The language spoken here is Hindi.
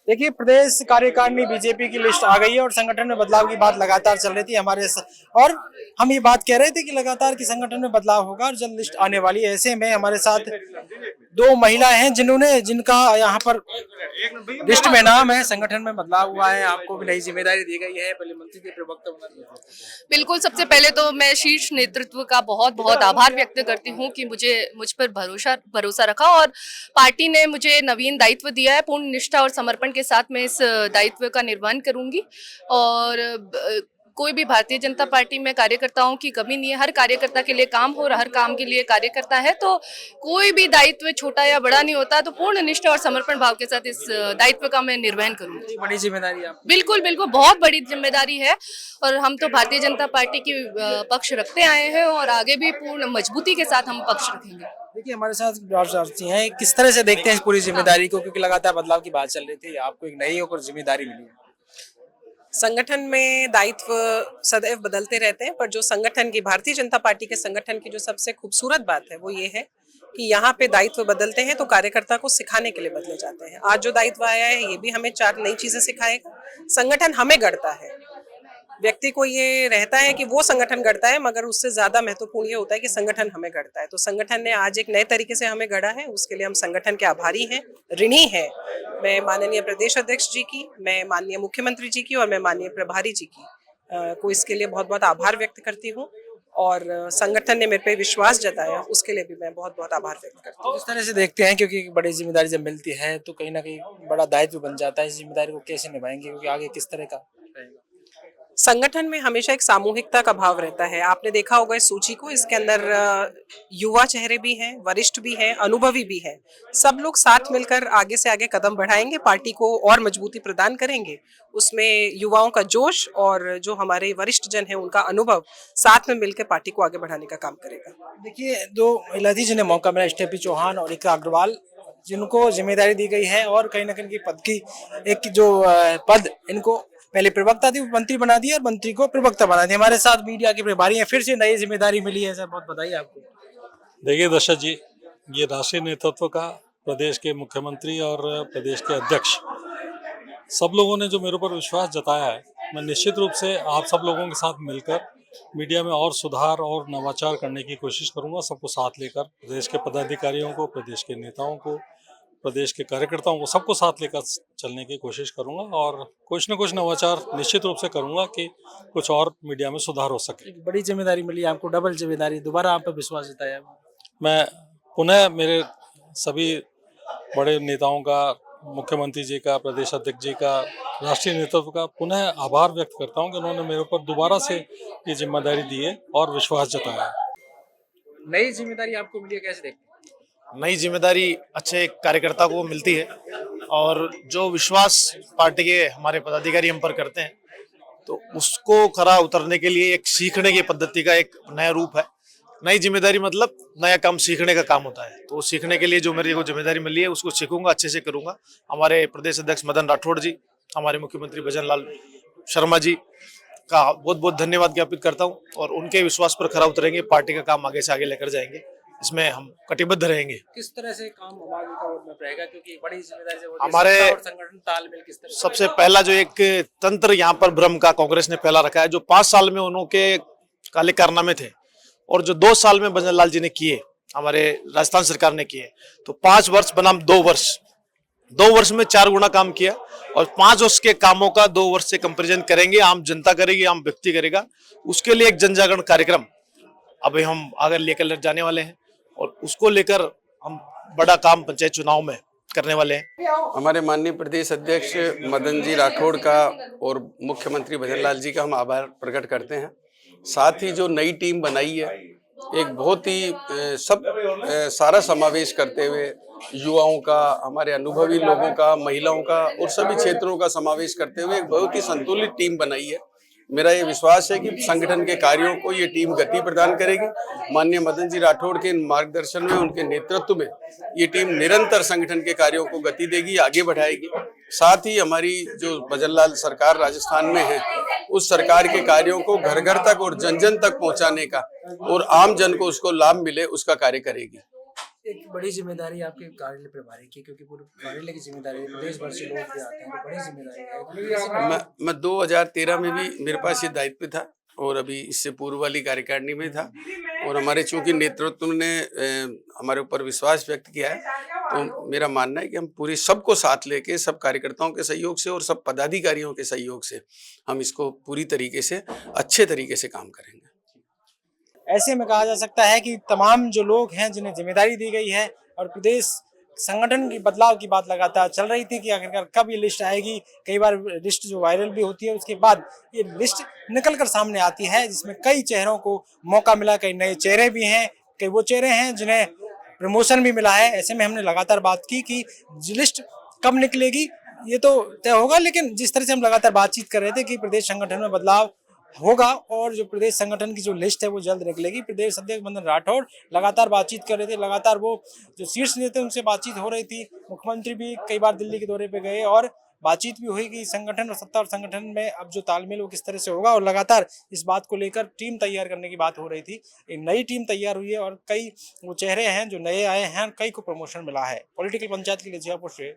देखिए, प्रदेश कार्यकारिणी बीजेपी की लिस्ट आ गई है और संगठन में बदलाव की बात लगातार चल रही थी और हम ये बात कह रहे थे कि लगातार कि संगठन में बदलाव होगा और जल्द लिस्ट आने वाली है। ऐसे में हमारे साथ दो महिलाएं हैं जिनका यहाँ पर लिस्ट में नाम है। संगठन में बदलाव हुआ है, आपको भी नई जिम्मेदारी दी गई है, पहले मंत्री के प्रवक्ता बना दिया है। बिल्कुल, सबसे पहले तो मैं शीर्ष नेतृत्व का बहुत बहुत आभार व्यक्त करती हूँ कि मुझ पर भरोसा रखा और पार्टी ने मुझे नवीन दायित्व दिया है। पूर्ण निष्ठा और समर्पण के साथ मैं इस दायित्व का निर्वहन करूंगी और कोई भी भारतीय जनता पार्टी में कार्यकर्ताओं की कमी नहीं है। हर कार्यकर्ता के लिए काम हो और हर काम के लिए कार्यकर्ता है, तो कोई भी दायित्व छोटा या बड़ा नहीं होता। तो पूर्ण निष्ठा और समर्पण भाव के साथ इस दायित्व का मैं निर्वहन करूंगी। बड़ी जिम्मेदारी है। बिल्कुल बिल्कुल, बहुत बड़ी जिम्मेदारी है और हम तो भारतीय जनता पार्टी की पक्ष रखते आए हैं और आगे भी पूर्ण मजबूती के साथ हम पक्ष रखेंगे। देखिए, हमारे साथ हैं, किस तरह से देखते हैं इस पूरी जिम्मेदारी को, क्योंकि लगातार बदलाव की बात चल रही थी, आपको एक नई और जिम्मेदारी मिली है। संगठन में दायित्व सदैव बदलते रहते हैं, पर जो संगठन की भारतीय जनता पार्टी के संगठन की जो सबसे खूबसूरत बात है वो ये है कि यहाँ पे दायित्व बदलते हैं तो कार्यकर्ता को सिखाने के लिए बदले जाते हैं। आज जो दायित्व आया है ये भी हमें 4 नई चीजें सिखाएगा। संगठन हमें गढ़ता है, व्यक्ति को ये रहता है कि वो संगठन गढ़ता है, मगर उससे ज्यादा महत्वपूर्ण ये होता है कि संगठन हमें गढ़ता है। तो संगठन ने आज एक नए तरीके से हमें गढ़ा है, उसके लिए हम संगठन के आभारी हैं, ऋणी हैं। मैं माननीय प्रदेश अध्यक्ष जी की, मैं माननीय मुख्यमंत्री जी की और मैं माननीय प्रभारी जी की को इसके लिए बहुत बहुत आभार व्यक्त करती हूँ और संगठन ने मेरे पे विश्वास जताया उसके लिए भी मैं बहुत बहुत आभार व्यक्त करती हूँ। इस तरह से देखते हैं, क्योंकि बड़ी जिम्मेदारी जब मिलती है तो कहीं ना कहीं बड़ा दायित्व बन जाता है। इस जिम्मेदारी को कैसे निभाएंगे, क्योंकि आगे किस तरह का रहेगा? संगठन में हमेशा एक सामूहिकता का भाव रहता है। आपने देखा होगा इस सूची को, इसके अंदर युवा चेहरे भी हैं, वरिष्ठ भी हैं, अनुभवी भी हैं। सब लोग साथ मिलकर आगे से आगे कदम बढ़ाएंगे, पार्टी को और मजबूती प्रदान करेंगे। उसमें युवाओं का जोश और जो हमारे वरिष्ठ जन हैं उनका अनुभव साथ में मिलकर पार्टी को आगे बढ़ाने का काम करेगा। देखिए, 2 महिला थी जिन्हें मौका मिला, स्टेफी चौहान और इक्रा अग्रवाल, जिनको जिम्मेदारी दी गई है और कहीं ना कहीं पद की एक जो पद इनको पहले प्रवक्ता थी, मंत्री बना दिया और मंत्री को प्रवक्ता बना दिया। हमारे साथ मीडिया के प्रभारी हैं, फिर से नई जिम्मेदारी मिली है सर, बहुत बधाई आपको। देखिए दशरथ जी, ये राष्ट्रीय नेतृत्व का, प्रदेश के मुख्यमंत्री और प्रदेश के अध्यक्ष, सब लोगों ने जो मेरे ऊपर विश्वास जताया है, मैं निश्चित रूप से आप सब लोगों के साथ मिलकर मीडिया में और सुधार और नवाचार करने की कोशिश करूंगा। सबको साथ लेकर, प्रदेश के पदाधिकारियों को, प्रदेश के नेताओं को, प्रदेश के कार्यकर्ताओं को, सबको साथ लेकर चलने की कोशिश करूंगा और कुछ न कुछ नवाचार निश्चित रूप से करूंगा कि कुछ और मीडिया में सुधार हो सके। बड़ी जिम्मेदारी मिली आपको, डबल जिम्मेदारी, दोबारा आप पर विश्वास जताया। मैं पुनः मेरे सभी बड़े नेताओं का, मुख्यमंत्री जी का, प्रदेश अध्यक्ष जी का, राष्ट्रीय नेतृत्व का पुनः आभार व्यक्त करता हूं कि उन्होंने मेरे ऊपर दोबारा से ये जिम्मेदारी दी है और विश्वास जताया। नई जिम्मेदारी आपको मिली है, कैसे देखते हैं? नई जिम्मेदारी अच्छे कार्यकर्ता को मिलती है और जो विश्वास पार्टी के हमारे पदाधिकारी हम पर करते हैं तो उसको खरा उतरने के लिए एक सीखने की पद्धति का एक नया रूप है। नई जिम्मेदारी मतलब नया काम सीखने का काम होता है, तो सीखने के लिए जो मेरी को जिम्मेदारी मिली है उसको सीखूंगा, अच्छे से करूंगा। हमारे प्रदेश अध्यक्ष मदन राठौड़ जी, हमारे मुख्यमंत्री भजन लाल शर्मा जी का बहुत बहुत धन्यवाद ज्ञापित करता हूँ और उनके विश्वास पर खरा उतरेंगे, पार्टी का काम आगे से आगे लेकर जाएंगे, इसमें हम कटिबद्ध रहेंगे। किस तरह से काम रहेगा, क्योंकि बड़ी जिम्मेदारी हमारे संगठन तालमेल किस तरह? सबसे पहला जो एक तंत्र यहाँ पर भ्रम का कांग्रेस ने फैला रखा है, जो 5 साल में उनके काले कारनामे थे और जो 2 साल में भजन लाल जी ने किए, हमारे राजस्थान सरकार ने किए, तो 5 वर्ष बनाम 2 वर्ष, 2 वर्ष में 4 गुना काम किया और 5 वर्ष के कामों का 2 वर्ष से कंपेरिजन करेंगे, आम जनता करेगी, आम व्यक्ति करेगा। उसके लिए एक जनजागरण कार्यक्रम अभी हम आगे लेकर जाने वाले हैं और उसको लेकर हम बड़ा काम पंचायत चुनाव में करने वाले हैं। हमारे माननीय प्रदेश अध्यक्ष मदन जी राठौड़ का और मुख्यमंत्री भजन लाल जी का हम आभार प्रकट करते हैं। साथ ही जो नई टीम बनाई है, एक बहुत ही सारा समावेश करते हुए युवाओं का, हमारे अनुभवी लोगों का, महिलाओं का और सभी क्षेत्रों का समावेश करते हुए एक बहुत ही संतुलित टीम बनाई है। मेरा ये विश्वास है कि संगठन के कार्यों को ये टीम गति प्रदान करेगी। माननीय मदन जी राठौड़ के मार्गदर्शन में, उनके नेतृत्व में ये टीम निरंतर संगठन के कार्यों को गति देगी, आगे बढ़ाएगी। साथ ही हमारी जो भजन लाल सरकार राजस्थान में है, उस सरकार के कार्यों को घर घर तक और जन जन तक पहुंचाने का और आम जन को उसको लाभ मिले, उसका कार्य करेगी। एक बड़ी जिम्मेदारी आपके कार्यालय प्रभारी की, क्योंकि पूरे कार्यालय की जिम्मेदारी प्रदेश भर से लोग भी आते हैं, तो बड़ी जिम्मेदारी है। मैं 2013 में भी मेरे पास ये दायित्व था और अभी इससे पूर्व वाली कार्यकारिणी में था और हमारे चूंकि नेतृत्व ने हमारे ऊपर विश्वास व्यक्त किया है, तो मेरा मानना है कि हम पूरी सबको साथ लेके सब कार्यकर्ताओं के सहयोग से और सब पदाधिकारियों के सहयोग से हम इसको पूरी तरीके से अच्छे तरीके से काम करेंगे। ऐसे में कहा जा सकता है कि तमाम जो लोग हैं जिन्हें जिम्मेदारी दी गई है और प्रदेश संगठन की बदलाव की बात लगातार चल रही थी कि आखिरकार कब ये लिस्ट आएगी। कई बार लिस्ट जो वायरल भी होती है उसके बाद ये लिस्ट निकल कर सामने आती है, जिसमें कई चेहरों को मौका मिला, कई नए चेहरे भी हैं, कई वो चेहरे हैं जिन्हें प्रमोशन भी मिला है। ऐसे में हमने लगातार बात की कि लिस्ट कब निकलेगी ये तो तय होगा, लेकिन जिस तरह से हम लगातार बातचीत कर रहे थे कि प्रदेश संगठन में बदलाव होगा और जो प्रदेश संगठन की जो लिस्ट है वो जल्द निकलेगी। प्रदेश अध्यक्ष मदन राठौड़ लगातार बातचीत कर रहे थे, लगातार वो जो शीर्ष नेता उनसे बातचीत हो रही थी। मुख्यमंत्री भी कई बार दिल्ली के दौरे पे गए और बातचीत भी हुई कि संगठन और सत्ता और संगठन में अब जो तालमेल वो किस तरह से होगा, और लगातार इस बात को लेकर टीम तैयार करने की बात हो रही थी। एक नई टीम तैयार हुई है और कई वो चेहरे हैं जो नए आए हैं, कई को प्रमोशन मिला है। पॉलिटिकल पंचायत के लिए जयपुर से